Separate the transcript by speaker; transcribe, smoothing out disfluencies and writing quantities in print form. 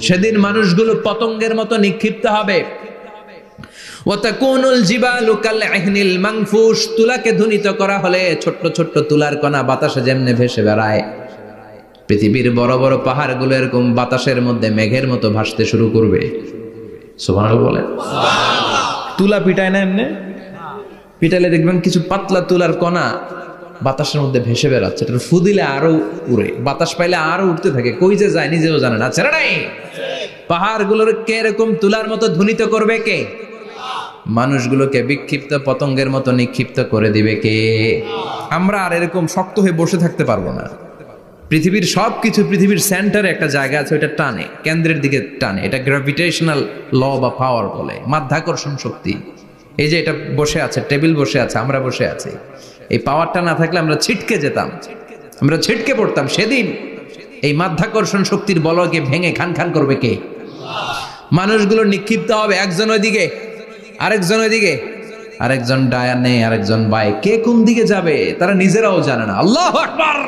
Speaker 1: সেদিন মানুষগুলো পতঙ্গের মতো নিক্ষিপ্ত হবে। ওয়াতাকুনুল জিবালু কালইহনিল মানফুশ, তুলাকে ধ্বনিত করা হলে ছোট্ট ছোট্ট তুলার কণা বাতাসে যেমনে ভেসে বেড়ায়, পৃথিবীর বড় বড় পাহাড়গুলো এরকম বাতাসের মধ্যে মেঘের মতো ভাসতে শুরু করবে। সুবহানাল্লাহ বলেন। তুলা পিটায় না এমনি, পিটাইলে দেখবেন কিছু পাতলা তুলার কণা বাতাসের মধ্যে ভেসে বেড়াচ্ছে, এটা ফু দিলে আরো উড়ে, বাতাস পাইলে আরো উঠতে থাকে, কই যে যায় নিজেও জানে না। ছেড়ে নাই, পাহাড়গুলোর কে এরকম তুলার মতো ধ্বনিত করবে কে? মানুষগুলোকে বিক্ষিপ্ত পতঙ্গের মতো নিক্ষিপ্ত করে দিবে কে? আমরা আর এরকম শক্ত হয়ে বসে থাকতে পারবো না। পৃথিবীর সবকিছু, পৃথিবীর সেন্টারে একটা জায়গা আছে, ওইটা টানে, কেন্দ্রের দিকে টানে, এটা গ্র্যাভিটেশনাল ল বা পাওয়ার বলে, মাধ্যাকর্ষণ শক্তি। এই যে এটা বসে আছে, টেবিল বসে আছে, আমরা বসে আছি, এই পাওয়ারটা না থাকলে আমরা ছিটকে যেতাম, আমরা ছিটকে পড়তাম। সেদিন এই মাধ্যাকর্ষণ শক্তির বলকে ভেঙে খান খান করবে কে? মানুষগুলো নিক্ষিপ্ত হবে, একজন ওইদিকে, আরেকজন ওইদিকে, আরেকজন ডায়ানে, আরেকজন বাই, কে কোন দিকে যাবে তারা নিজেরাও জানে না। আল্লাহু আকবার।